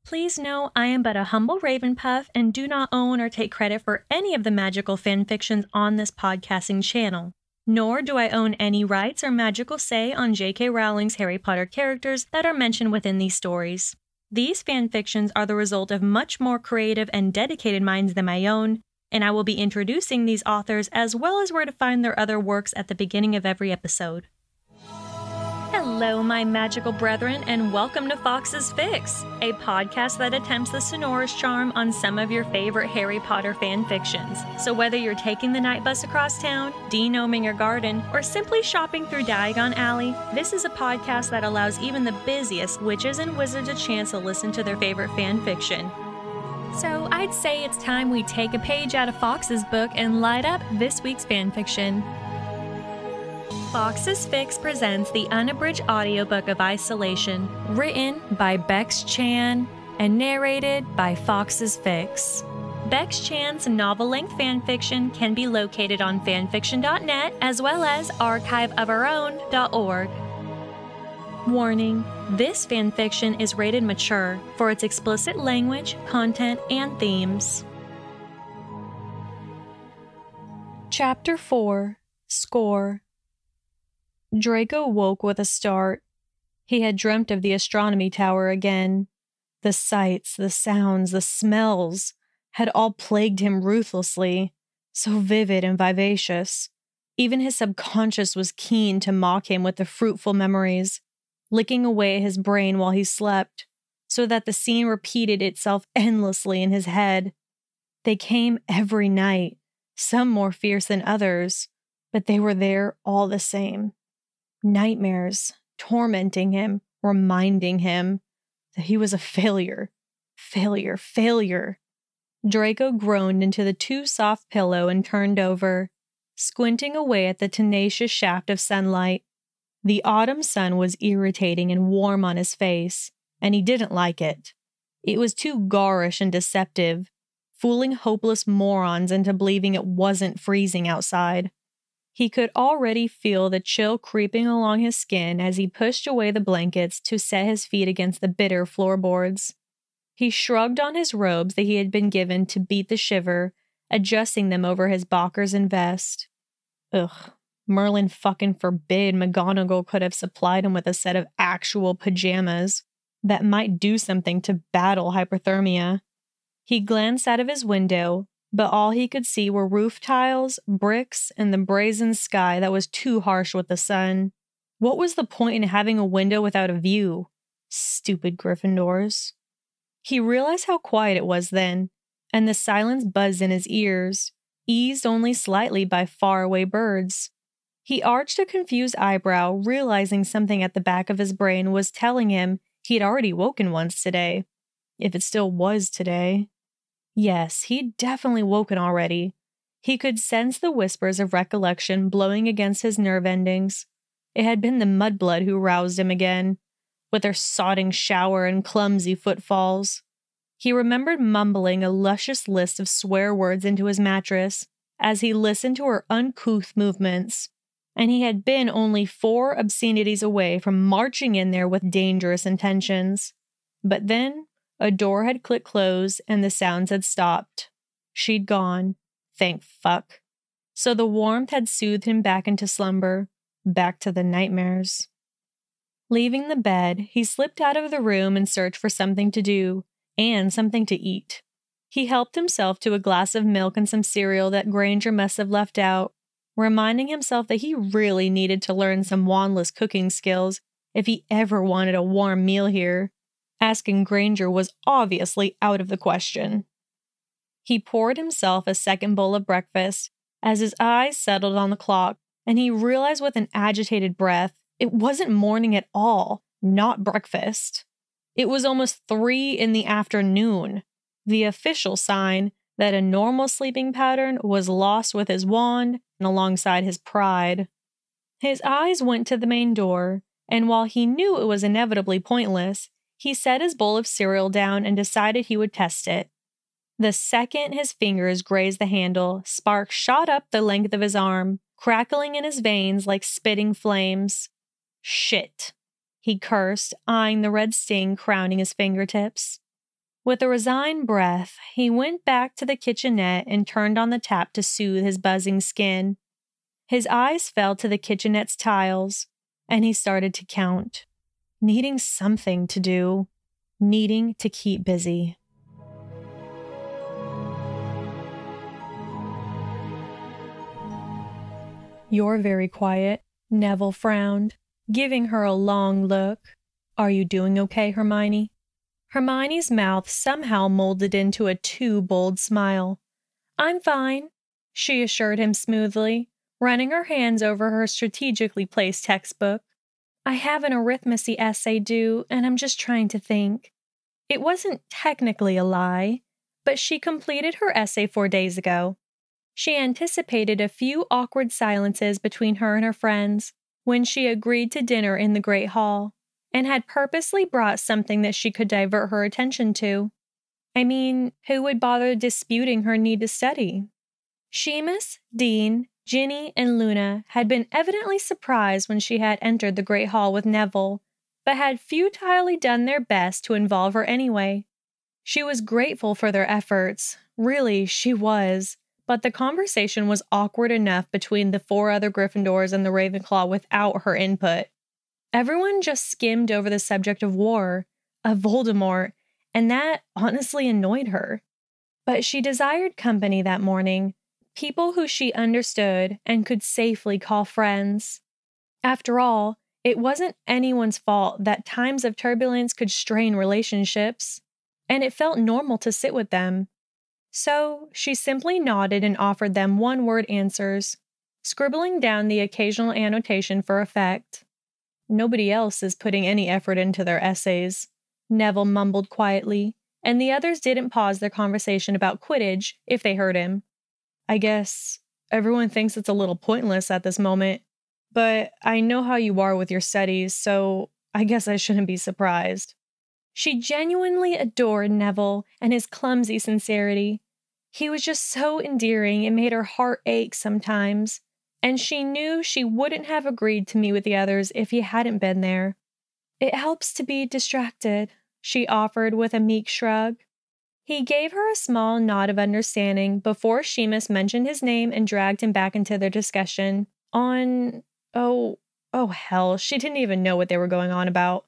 Please know I am but a humble Ravenpuff and do not own or take credit for any of the magical fanfictions on this podcasting channel. Nor do I own any rights or magical say on J.K. Rowling's Harry Potter characters that are mentioned within these stories. These fanfictions are the result of much more creative and dedicated minds than my own, and I will be introducing these authors as well as where to find their other works at the beginning of every episode. Hello, my magical brethren, and welcome to Fawkes Fics, a podcast that attempts the Sonorous Charm on some of your favorite Harry Potter fanfictions. So whether you're taking the night bus across town, de-gnoming your garden, or simply shopping through Diagon Alley, this is a podcast that allows even the busiest witches and wizards a chance to listen to their favorite fanfiction. So I'd say it's time we take a page out of Fawkes' book and light up this week's fanfiction. Fawkes Fics presents the unabridged audiobook of Isolation, written by Bex-Chan and narrated by Fawkes Fics. Bex-Chan's novel-length fanfiction can be located on fanfiction.net as well as archiveofourown.org. Warning: this fanfiction is rated mature for its explicit language, content, and themes. Chapter 4: Score. Draco woke with a start. He had dreamt of the astronomy tower again. The sights, the sounds, the smells had all plagued him ruthlessly, so vivid and vivacious. Even his subconscious was keen to mock him with the fruitful memories, licking away his brain while he slept, so that the scene repeated itself endlessly in his head. They came every night, some more fierce than others, but they were there all the same. Nightmares, tormenting him, reminding him that he was a failure. Failure. Draco groaned into the too soft pillow and turned over, squinting away at the tenacious shaft of sunlight. The autumn sun was irritating and warm on his face, and he didn't like it. It was too garish and deceptive, fooling hopeless morons into believing it wasn't freezing outside. He could already feel the chill creeping along his skin as he pushed away the blankets to set his feet against the bitter floorboards. He shrugged on his robes that he had been given to beat the shiver, adjusting them over his bockers and vest. Ugh, Merlin fucking forbid McGonagall could have supplied him with a set of actual pajamas that might do something to battle hypothermia. He glanced out of his window, but all he could see were roof tiles, bricks, and the brazen sky that was too harsh with the sun. What was the point in having a window without a view? Stupid Gryffindors. He realized how quiet it was then, and the silence buzzed in his ears, eased only slightly by faraway birds. He arched a confused eyebrow, realizing something at the back of his brain was telling him he'd already woken once today. If it still was today. Yes, he'd definitely woken already. He could sense the whispers of recollection blowing against his nerve endings. It had been the mudblood who roused him again, with their sodding shower and clumsy footfalls. He remembered mumbling a luscious list of swear words into his mattress as he listened to her uncouth movements, and he had been only 4 obscenities away from marching in there with dangerous intentions. But then a door had clicked closed and the sounds had stopped. She'd gone. Thank fuck. So the warmth had soothed him back into slumber, back to the nightmares. Leaving the bed, he slipped out of the room and searched for something to do, and something to eat. He helped himself to a glass of milk and some cereal that Granger must have left out, reminding himself that he really needed to learn some wandless cooking skills if he ever wanted a warm meal here. Asking Granger was obviously out of the question. He poured himself a second bowl of breakfast as his eyes settled on the clock, and he realized with an agitated breath it wasn't morning at all, not breakfast. It was almost 3 in the afternoon, the official sign that a normal sleeping pattern was lost with his wand and alongside his pride. His eyes went to the main door, and while he knew it was inevitably pointless, he set his bowl of cereal down and decided he would test it. The second his fingers grazed the handle, sparks shot up the length of his arm, crackling in his veins like spitting flames. Shit, he cursed, eyeing the red sting crowning his fingertips. With a resigned breath, he went back to the kitchenette and turned on the tap to soothe his buzzing skin. His eyes fell to the kitchenette's tiles, and he started to count, needing something to do, needing to keep busy. "You're very quiet," Neville frowned, giving her a long look. "Are you doing okay, Hermione?" Hermione's mouth somehow molded into a too bold smile. "I'm fine," she assured him smoothly, running her hands over her strategically placed textbook. "I have an arithmancy essay due, and I'm just trying to think." It wasn't technically a lie, but she completed her essay 4 days ago. She anticipated a few awkward silences between her and her friends when she agreed to dinner in the Great Hall, and had purposely brought something that she could divert her attention to. I mean, who would bother disputing her need to study? Seamus, Dean, Ginny, and Luna had been evidently surprised when she had entered the Great Hall with Neville, but had futilely done their best to involve her anyway. She was grateful for their efforts. Really, she was. But the conversation was awkward enough between the 4 other Gryffindors and the Ravenclaw without her input. Everyone just skimmed over the subject of war, of Voldemort, and that honestly annoyed her. But she desired company that morning, people who she understood and could safely call friends. After all, it wasn't anyone's fault that times of turbulence could strain relationships, and it felt normal to sit with them. So she simply nodded and offered them one-word answers, scribbling down the occasional annotation for effect. "Nobody else is putting any effort into their essays," Neville mumbled quietly, and the others didn't pause their conversation about Quidditch if they heard him. "I guess everyone thinks it's a little pointless at this moment, but I know how you are with your studies, so I guess I shouldn't be surprised." She genuinely adored Neville and his clumsy sincerity. He was just so endearing it made her heart ache sometimes, and she knew she wouldn't have agreed to meet with the others if he hadn't been there. "It helps to be distracted," she offered with a meek shrug. He gave her a small nod of understanding before Seamus mentioned his name and dragged him back into their discussion on... oh hell, she didn't even know what they were going on about.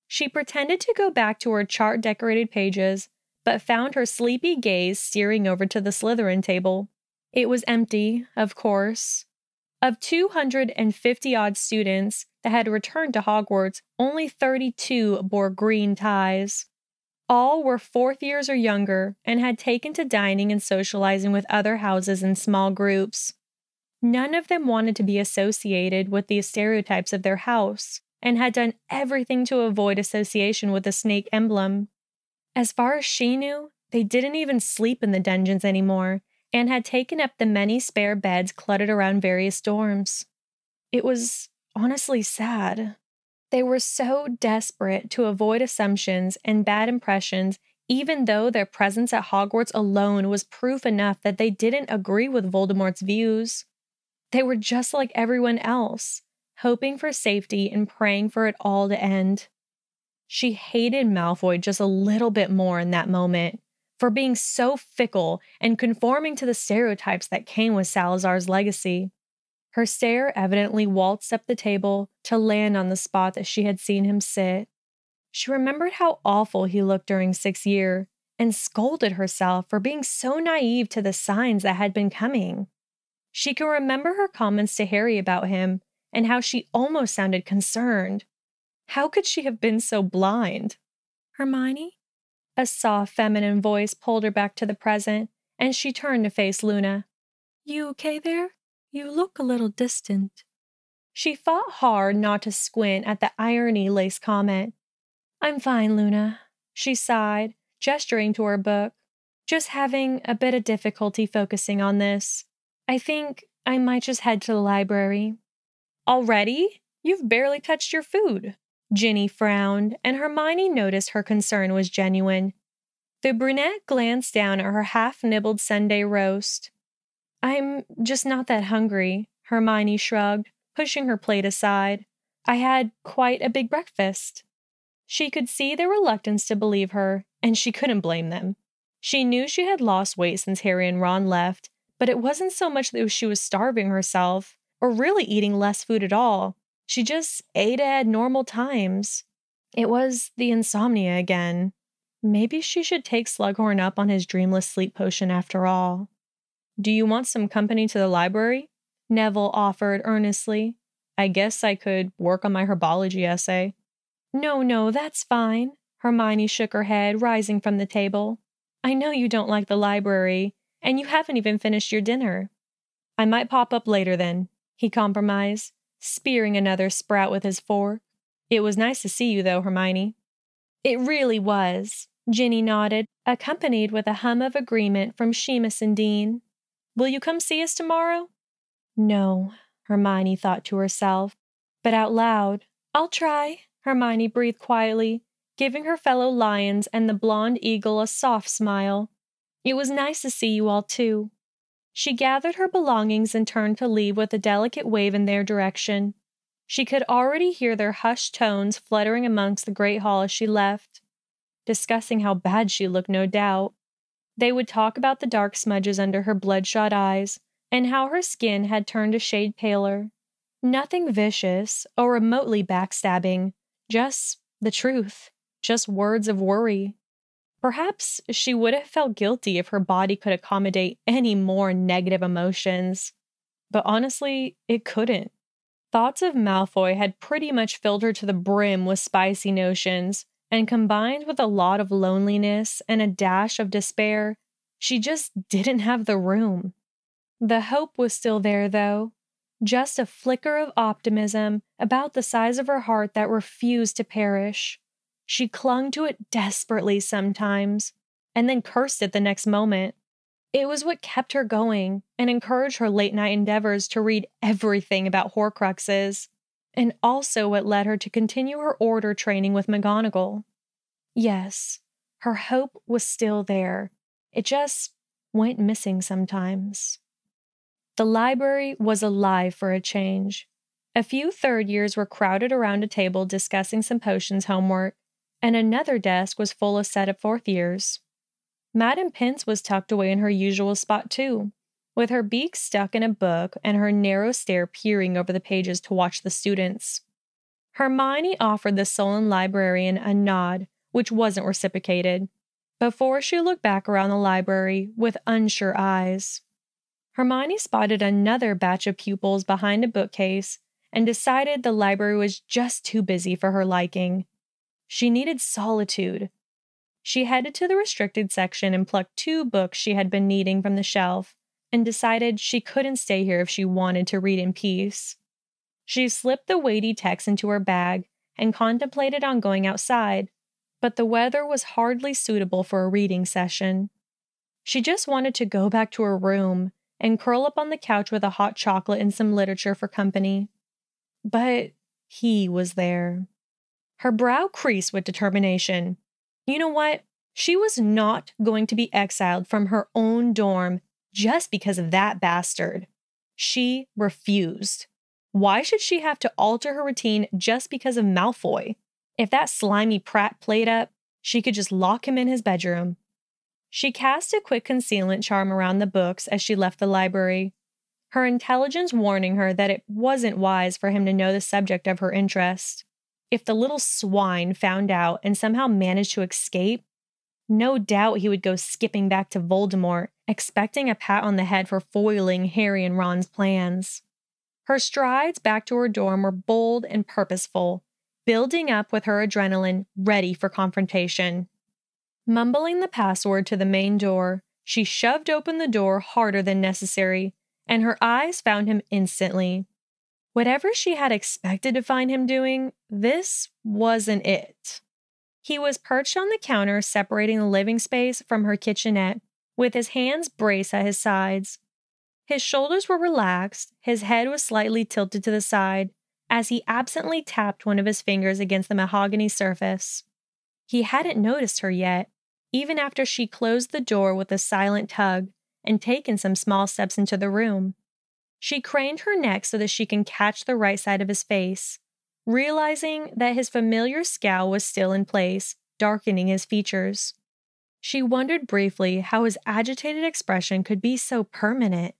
She pretended to go back to her chart-decorated pages, but found her sleepy gaze steering over to the Slytherin table. It was empty, of course. Of 250-odd students that had returned to Hogwarts, only 32 bore green ties. All were 4th years or younger and had taken to dining and socializing with other houses in small groups. None of them wanted to be associated with the stereotypes of their house and had done everything to avoid association with the snake emblem. As far as she knew, they didn't even sleep in the dungeons anymore and had taken up the many spare beds cluttered around various dorms. It was honestly sad. They were so desperate to avoid assumptions and bad impressions, even though their presence at Hogwarts alone was proof enough that they didn't agree with Voldemort's views. They were just like everyone else, hoping for safety and praying for it all to end. She hated Malfoy just a little bit more in that moment, for being so fickle and conforming to the stereotypes that came with Salazar's legacy. Her stare evidently waltzed up the table to land on the spot that she had seen him sit. She remembered how awful he looked during 6th year, and scolded herself for being so naive to the signs that had been coming. She could remember her comments to Harry about him, and how she almost sounded concerned. How could she have been so blind? "Hermione?" A soft, feminine voice pulled her back to the present, and she turned to face Luna. "You okay there? You look a little distant." She fought hard not to squint at the irony-laced comment. "I'm fine, Luna," she sighed, gesturing to her book. "Just having a bit of difficulty focusing on this. I think I might just head to the library." "Already? You've barely touched your food." Ginny frowned, and Hermione noticed her concern was genuine. The brunette glanced down at her half-nibbled Sunday roast. "I'm just not that hungry," Hermione shrugged, pushing her plate aside. "I had quite a big breakfast." She could see their reluctance to believe her, and she couldn't blame them. She knew she had lost weight since Harry and Ron left, but it wasn't so much that she was starving herself, or really eating less food at all. She just ate at normal times. It was the insomnia again. Maybe she should take Slughorn up on his dreamless sleep potion after all. "Do you want some company to the library?" Neville offered earnestly. "I guess I could work on my herbology essay." No, that's fine." Hermione shook her head, rising from the table. "I know you don't like the library, and you haven't even finished your dinner." "I might pop up later then," he compromised, spearing another sprout with his fork. "It was nice to see you, though, Hermione." "It really was," Ginny nodded, accompanied with a hum of agreement from Seamus and Dean. "Will you come see us tomorrow?" No, Hermione thought to herself, but out loud. "I'll try," Hermione breathed quietly, giving her fellow lions and the blonde eagle a soft smile. "It was nice to see you all, too." She gathered her belongings and turned to leave with a delicate wave in their direction. She could already hear their hushed tones fluttering amongst the great hall as she left. Discussing how bad she looked, no doubt. They would talk about the dark smudges under her bloodshot eyes, and how her skin had turned a shade paler. Nothing vicious or remotely backstabbing, just the truth, just words of worry. Perhaps she would have felt guilty if her body could accommodate any more negative emotions. But honestly, it couldn't. Thoughts of Malfoy had pretty much filled her to the brim with spicy notions, and combined with a lot of loneliness and a dash of despair, she just didn't have the room. The hope was still there, though. Just a flicker of optimism about the size of her heart that refused to perish. She clung to it desperately sometimes, and then cursed it the next moment. It was what kept her going and encouraged her late-night endeavors to read everything about Horcruxes, and also what led her to continue her order training with McGonagall. Yes, her hope was still there. It just went missing sometimes. The library was alive for a change. A few third years were crowded around a table discussing some potions homework, and another desk was full of set-up fourth years. Madame Pince was tucked away in her usual spot too, with her beak stuck in a book and her narrow stare peering over the pages to watch the students. Hermione offered the sullen librarian a nod, which wasn't reciprocated, before she looked back around the library with unsure eyes. Hermione spotted another batch of pupils behind a bookcase and decided the library was just too busy for her liking. She needed solitude. She headed to the restricted section and plucked 2 books she had been needing from the shelf, and decided she couldn't stay here if she wanted to read in peace. She slipped the weighty text into her bag and contemplated on going outside, but the weather was hardly suitable for a reading session. She just wanted to go back to her room and curl up on the couch with a hot chocolate and some literature for company. But he was there. Her brow creased with determination. You know what? She was not going to be exiled from her own dorm just because of that bastard. She refused. Why should she have to alter her routine just because of Malfoy? If that slimy prat played up, she could just lock him in his bedroom. She cast a quick concealment charm around the books as she left the library, her intelligence warning her that it wasn't wise for him to know the subject of her interest. If the little swine found out and somehow managed to escape, no doubt he would go skipping back to Voldemort, expecting a pat on the head for foiling Harry and Ron's plans. Her strides back to her dorm were bold and purposeful, building up with her adrenaline ready for confrontation. Mumbling the password to the main door, she shoved open the door harder than necessary, and her eyes found him instantly. Whatever she had expected to find him doing, this wasn't it. He was perched on the counter separating the living space from her kitchenette, with his hands braced at his sides. His shoulders were relaxed, his head was slightly tilted to the side, as he absently tapped one of his fingers against the mahogany surface. He hadn't noticed her yet, even after she closed the door with a silent tug and taken some small steps into the room. She craned her neck so that she can catch the right side of his face, realizing that his familiar scowl was still in place, darkening his features. She wondered briefly how his agitated expression could be so permanent,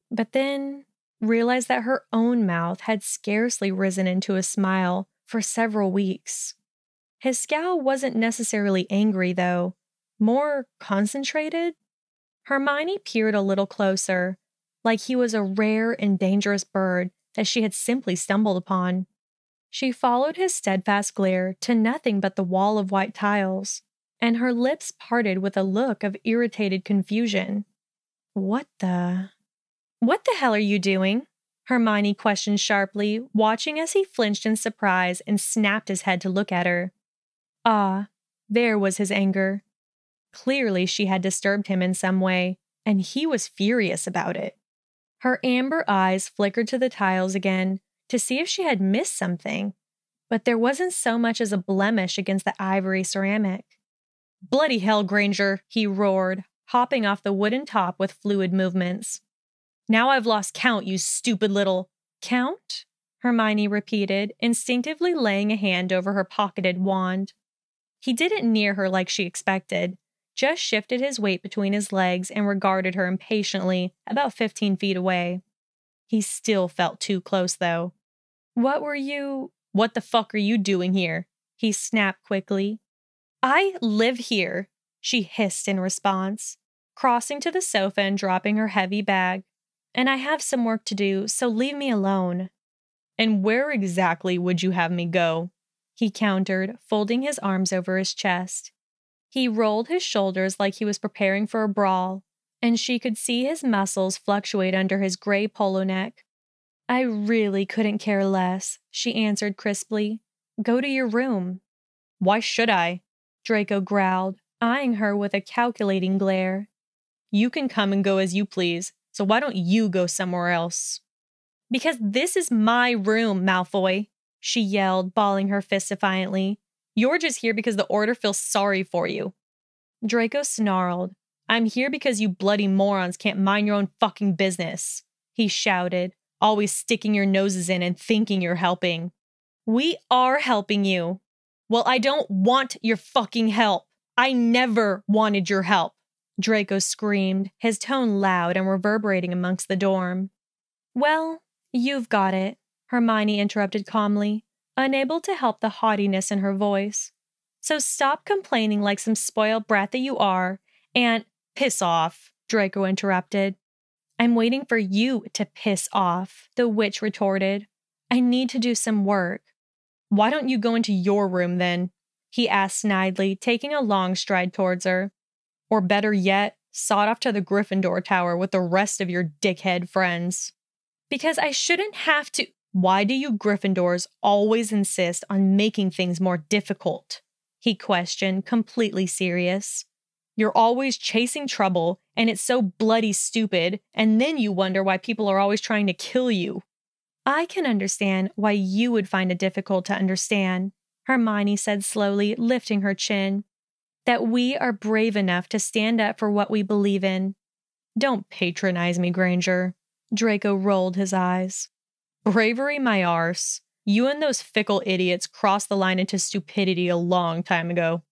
but then realized that her own mouth had scarcely risen into a smile for several weeks. His scowl wasn't necessarily angry, though, more concentrated. Hermione peered a little closer, like he was a rare and dangerous bird that she had simply stumbled upon. She followed his steadfast glare to nothing but the wall of white tiles, and her lips parted with a look of irritated confusion. What the hell are you doing?" Hermione questioned sharply, watching as he flinched in surprise and snapped his head to look at her. Ah, there was his anger. Clearly she had disturbed him in some way, and he was furious about it. Her amber eyes flickered to the tiles again to see if she had missed something, but there wasn't so much as a blemish against the ivory ceramic. "Bloody hell, Granger," he roared, hopping off the wooden top with fluid movements. "Now I've lost count, you stupid little—" "Count?" Hermione repeated, instinctively laying a hand over her pocketed wand. He didn't near her like she expected, just shifted his weight between his legs and regarded her impatiently about 15 feet away. He still felt too close, though. "What the fuck are you doing here?" he snapped quickly. "I live here," she hissed in response, crossing to the sofa and dropping her heavy bag. "And I have some work to do, so leave me alone." "And where exactly would you have me go?" he countered, folding his arms over his chest. He rolled his shoulders like he was preparing for a brawl, and she could see his muscles fluctuate under his gray polo neck. "I really couldn't care less," she answered crisply. "Go to your room." "Why should I?" Draco growled, eyeing her with a calculating glare. "You can come and go as you please, so why don't you go somewhere else?" "Because this is my room, Malfoy," she yelled, balling her fist defiantly. "You're just here because the Order feels sorry for you." Draco snarled. "I'm here because you bloody morons can't mind your own fucking business," he shouted, always sticking your noses in and thinking you're helping. "We are helping you." "Well, I don't want your fucking help. I never wanted your help," Draco screamed, his tone loud and reverberating amongst the dorm. "Well, you've got it," Hermione interrupted calmly, unable to help the haughtiness in her voice. "So stop complaining like some spoiled brat that you are, and—" "Piss off," Draco interrupted. "I'm waiting for you to piss off," the witch retorted. "I need to do some work." "Why don't you go into your room, then?" he asked snidely, taking a long stride towards her. "Or better yet, sod off to the Gryffindor Tower with the rest of your dickhead friends." "Because I shouldn't have to—" "Why do you Gryffindors always insist on making things more difficult?" he questioned, completely serious. "You're always chasing trouble, and it's so bloody stupid, and then you wonder why people are always trying to kill you." "I can understand why you would find it difficult to understand," Hermione said slowly, lifting her chin. "That we are brave enough to stand up for what we believe in." "Don't patronize me, Granger." Draco rolled his eyes. "Bravery my arse. You and those fickle idiots crossed the line into stupidity a long time ago."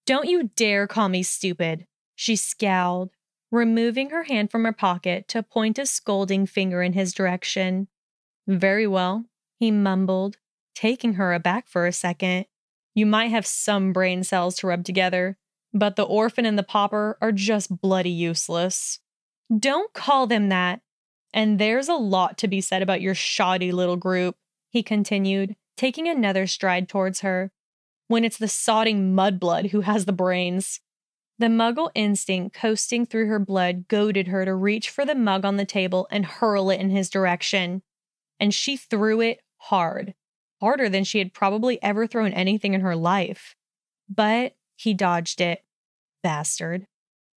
"Don't you dare call me stupid," she scowled, removing her hand from her pocket to point a scolding finger in his direction. "Very well," he mumbled, taking her aback for a second. "You might have some brain cells to rub together, but the orphan and the pauper are just bloody useless." "Don't call them that." "And there's a lot to be said about your shoddy little group," he continued, taking another stride towards her, "when it's the sodding mudblood who has the brains." The muggle instinct coasting through her blood goaded her to reach for the mug on the table and hurl it in his direction. And she threw it hard, harder than she had probably ever thrown anything in her life. But he dodged it. Bastard.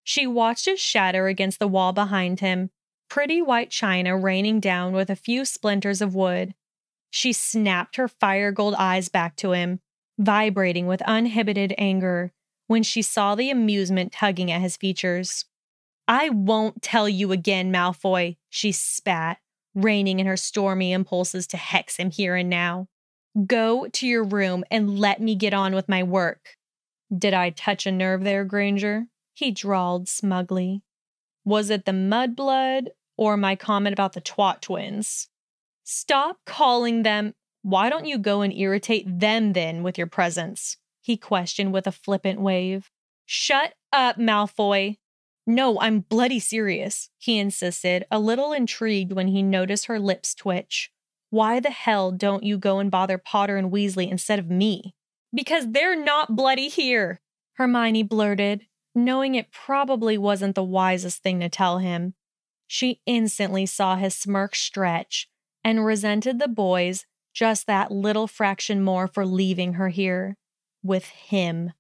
She watched it shatter against the wall behind him, pretty white china raining down with a few splinters of wood. She snapped her fire gold eyes back to him, vibrating with uninhibited anger, when she saw the amusement tugging at his features. "I won't tell you again, Malfoy," she spat, reining in her stormy impulses to hex him here and now. Go to your room and let me get on with my work." "Did I touch a nerve there, Granger?" he drawled smugly. "Was it the mudblood or my comment about the twat twins?" "Stop calling them—" "Why don't you go and irritate them then with your presence?" he questioned with a flippant wave. "Shut up, Malfoy." "No, I'm bloody serious," he insisted, a little intrigued when he noticed her lips twitch. "Why the hell don't you go and bother Potter and Weasley instead of me?" "Because they're not bloody here," Hermione blurted, knowing it probably wasn't the wisest thing to tell him. She instantly saw his smirk stretch and resented the boys just that little fraction more for leaving her here. With him.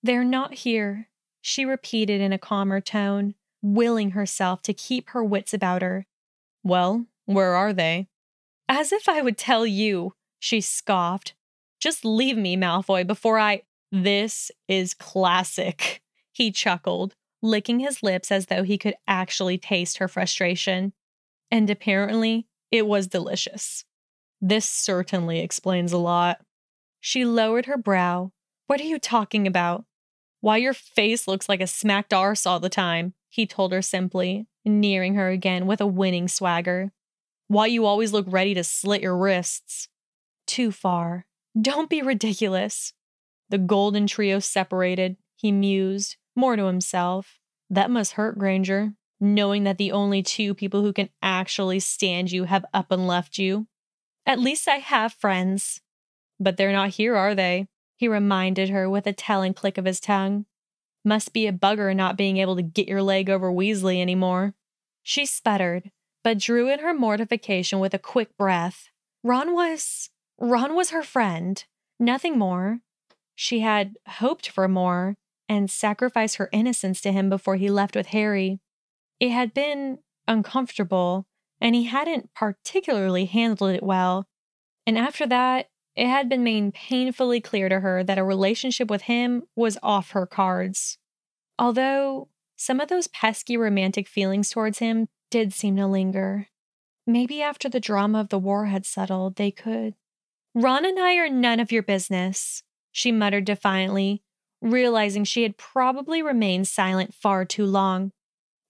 "They're not here," she repeated in a calmer tone, willing herself to keep her wits about her. "Well, where are they?" "As if I would tell you," she scoffed. "Just leave me, Malfoy, before I—" "This is classic," he chuckled, licking his lips as though he could actually taste her frustration. And apparently, it was delicious. "This certainly explains a lot." She lowered her brow. "What are you talking about?" "Why your face looks like a smacked arse all the time," he told her simply, nearing her again with a winning swagger. "Why you always look ready to slit your wrists." "Too far. Don't be ridiculous." "The golden trio separated," he mused, more to himself. "That must hurt, Granger, knowing that the only two people who can actually stand you have up and left you." "At least I have friends." "But they're not here, are they?" he reminded her with a telling click of his tongue. "Must be a bugger not being able to get your leg over Weasley anymore." She sputtered, but drew in her mortification with a quick breath. Ron was her friend. Nothing more. She had hoped for more, and sacrificed her innocence to him before he left with Harry. It had been uncomfortable, and he hadn't particularly handled it well. And after that, it had been made painfully clear to her that a relationship with him was off her cards. Although some of those pesky romantic feelings towards him did seem to linger. Maybe after the drama of the war had settled, they could. "Ron and I are none of your business," she muttered defiantly, realizing she had probably remained silent far too long.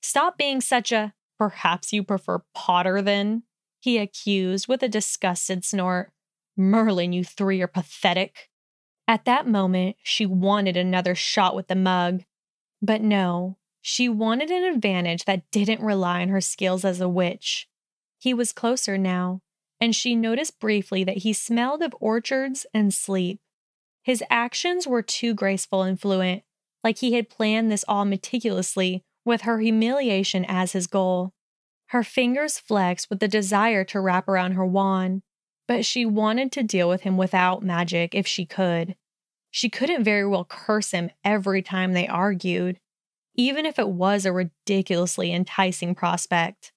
"Stop being such a—" "Perhaps you prefer Potter then?" he accused with a disgusted snort. "Merlin, you three are pathetic." At that moment, she wanted another shot with the mug. But no, she wanted an advantage that didn't rely on her skills as a witch. He was closer now, and she noticed briefly that he smelled of orchards and sleep. His actions were too graceful and fluent, like he had planned this all meticulously with her humiliation as his goal. Her fingers flexed with the desire to wrap around her wand, but she wanted to deal with him without magic if she could. She couldn't very well curse him every time they argued, even if it was a ridiculously enticing prospect.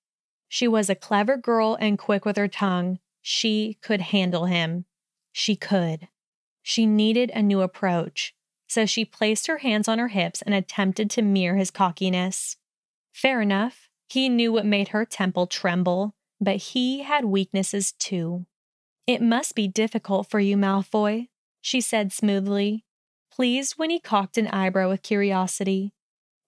She was a clever girl and quick with her tongue. She could handle him. She could. She needed a new approach, so she placed her hands on her hips and attempted to mirror his cockiness. Fair enough. He knew what made her temple tremble, but he had weaknesses too. "It must be difficult for you, Malfoy," she said smoothly, pleased when he cocked an eyebrow with curiosity.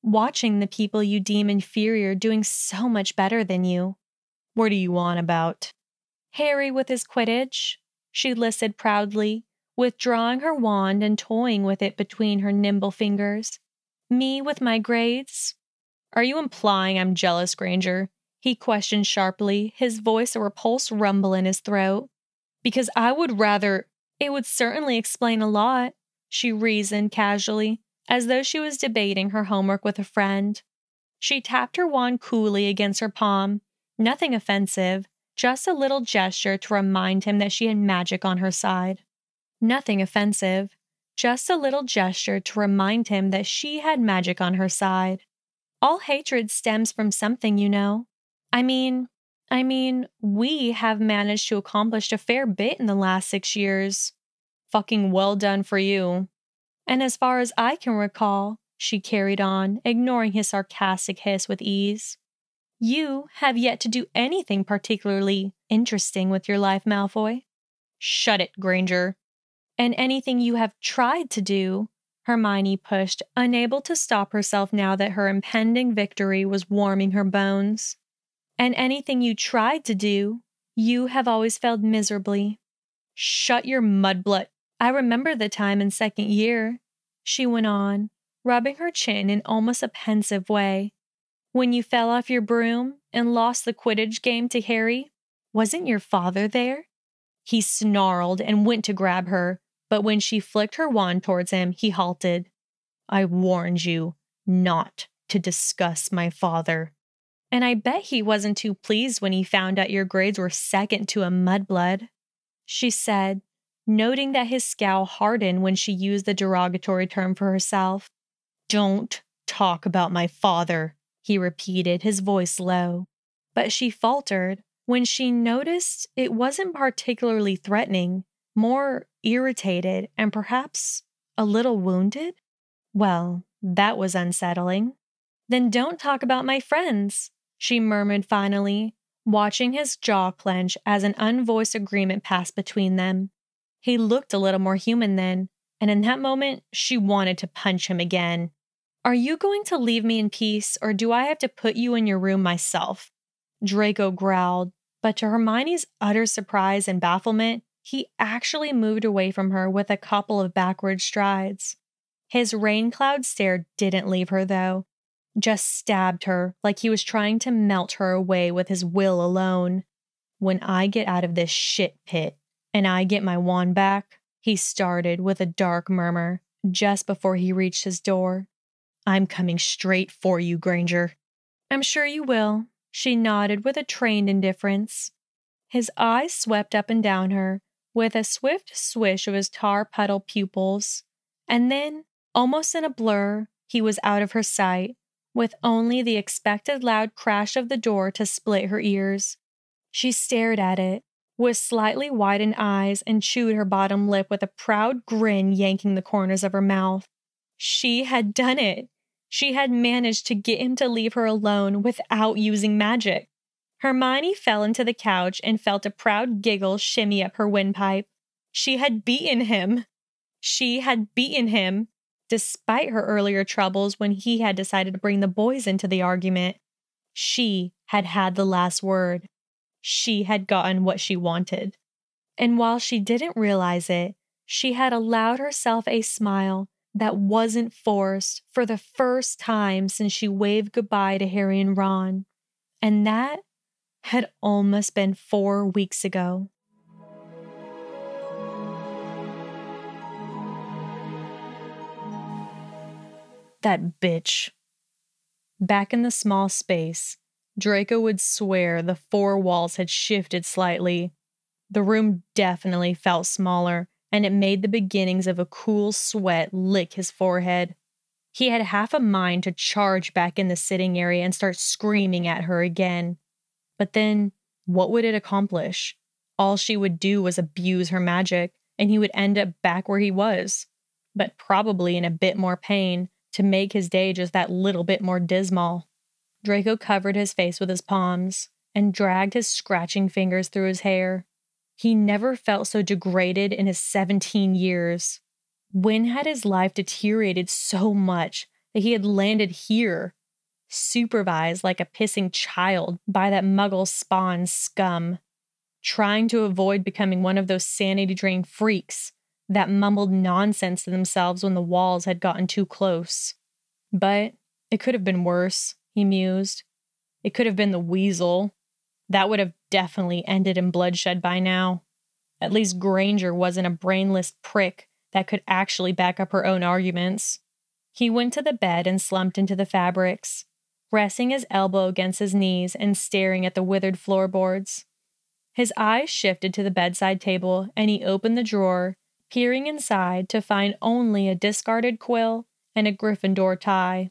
"Watching the people you deem inferior doing so much better than you." "What are you on about?" "Harry with his Quidditch," she listed proudly, withdrawing her wand and toying with it between her nimble fingers. "Me with my grades." "Are you implying I'm jealous, Granger?" he questioned sharply, his voice a repulsed rumble in his throat. "Because I would rather—" "It would certainly explain a lot," she reasoned casually, as though she was debating her homework with a friend. She tapped her wand coolly against her palm. Nothing offensive, just a little gesture to remind him that she had magic on her side. Nothing offensive, just a little gesture to remind him that she had magic on her side. All hatred stems from something, you know. I mean, we have managed to accomplish a fair bit in the last 6 years. Fucking well done for you. And as far as I can recall," she carried on, ignoring his sarcastic hiss with ease, "you have yet to do anything particularly interesting with your life, Malfoy." Shut it, Granger. And anything you have tried to do, Hermione pushed, unable to stop herself now that her impending victory was warming her bones. And anything you tried to do, you have always failed miserably. Shut your mudblood. I remember the time in second year, she went on, rubbing her chin in almost a pensive way. When you fell off your broom and lost the Quidditch game to Harry, wasn't your father there? He snarled and went to grab her, but when she flicked her wand towards him, he halted. I warned you not to discuss my father. And I bet he wasn't too pleased when he found out your grades were second to a mudblood, she said, noting that his scowl hardened when she used the derogatory term for herself. Don't talk about my father, he repeated, his voice low. But she faltered when she noticed it wasn't particularly threatening, more irritated and perhaps a little wounded. Well, that was unsettling. Then don't talk about my friends, she murmured finally, watching his jaw clench as an unvoiced agreement passed between them. He looked a little more human then, and in that moment, she wanted to punch him again. Are you going to leave me in peace, or do I have to put you in your room myself? Draco growled, but to Hermione's utter surprise and bafflement, he actually moved away from her with a couple of backward strides. His rain cloud stare didn't leave her, though, just stabbed her like he was trying to melt her away with his will alone. When I get out of this shit pit and I get my wand back, he started with a dark murmur just before he reached his door. I'm coming straight for you, Granger. I'm sure you will, she nodded with a trained indifference. His eyes swept up and down her with a swift swish of his tar-puddle pupils, and then, almost in a blur, he was out of her sight, with only the expected loud crash of the door to split her ears. She stared at it, with slightly widened eyes, and chewed her bottom lip with a proud grin yanking the corners of her mouth. She had done it! She had managed to get him to leave her alone without using magic. Hermione fell into the couch and felt a proud giggle shimmy up her windpipe. She had beaten him! She had beaten him! Despite her earlier troubles when he had decided to bring the boys into the argument. She had had the last word. She had gotten what she wanted. And while she didn't realize it, she had allowed herself a smile that wasn't forced for the first time since she waved goodbye to Harry and Ron. And that had almost been 4 weeks ago. That bitch. Back in the small space, Draco would swear the 4 walls had shifted slightly. The room definitely felt smaller, and it made the beginnings of a cool sweat lick his forehead. He had half a mind to charge back in the sitting area and start screaming at her again. But then, what would it accomplish? All she would do was abuse her magic, and he would end up back where he was, but probably in a bit more pain, to make his day just that little bit more dismal. Draco covered his face with his palms and dragged his scratching fingers through his hair. He never felt so degraded in his 17 years. When had his life deteriorated so much that he had landed here, supervised like a pissing child by that muggle spawn scum, trying to avoid becoming one of those sanity-drained freaks that mumbled nonsense to themselves when the walls had gotten too close. But it could have been worse, he mused. It could have been the weasel. That would have definitely ended in bloodshed by now. At least Granger wasn't a brainless prick that could actually back up her own arguments. He went to the bed and slumped into the fabrics, resting his elbow against his knees and staring at the withered floorboards. His eyes shifted to the bedside table, and he opened the drawer, peering inside to find only a discarded quill and a Gryffindor tie.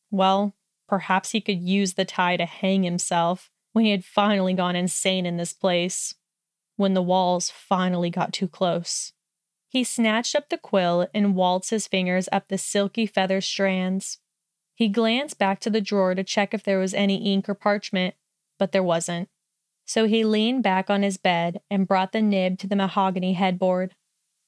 Well, perhaps he could use the tie to hang himself when he had finally gone insane in this place. When the walls finally got too close. He snatched up the quill and waltzed his fingers up the silky feather strands. He glanced back to the drawer to check if there was any ink or parchment, but there wasn't. So he leaned back on his bed and brought the nib to the mahogany headboard.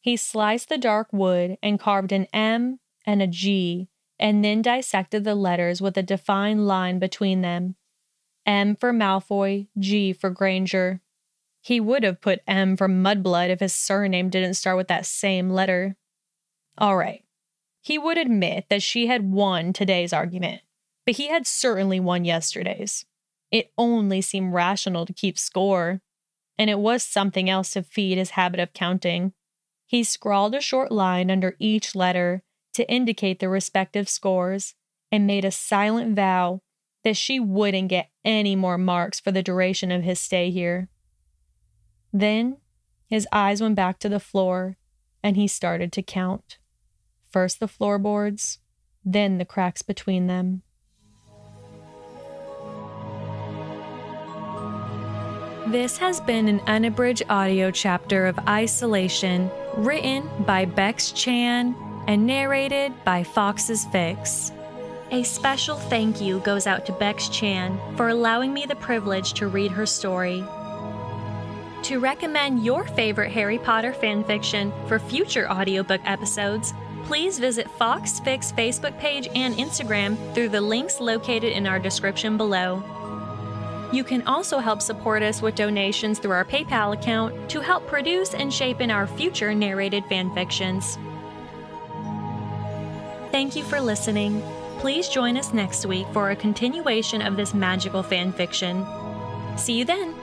He sliced the dark wood and carved an M and a G, and then dissected the letters with a defined line between them. M for Malfoy, G for Granger. He would have put M for Mudblood if his surname didn't start with that same letter. All right. He would admit that she had won today's argument, but he had certainly won yesterday's. It only seemed rational to keep score, and it was something else to feed his habit of counting. He scrawled a short line under each letter to indicate the respective scores, and made a silent vow that she wouldn't get any more marks for the duration of his stay here. Then his eyes went back to the floor, and he started to count. First the floorboards, then the cracks between them. This has been an unabridged audio chapter of Isolation, written by Bex-Chan and narrated by Fawkes Fics. A special thank you goes out to Bex-Chan for allowing me the privilege to read her story. To recommend your favorite Harry Potter fanfiction for future audiobook episodes, please visit Fawkes Fics Facebook page and Instagram through the links located in our description below. You can also help support us with donations through our PayPal account to help produce and shape in our future narrated fanfictions. Thank you for listening. Please join us next week for a continuation of this magical fanfiction. See you then!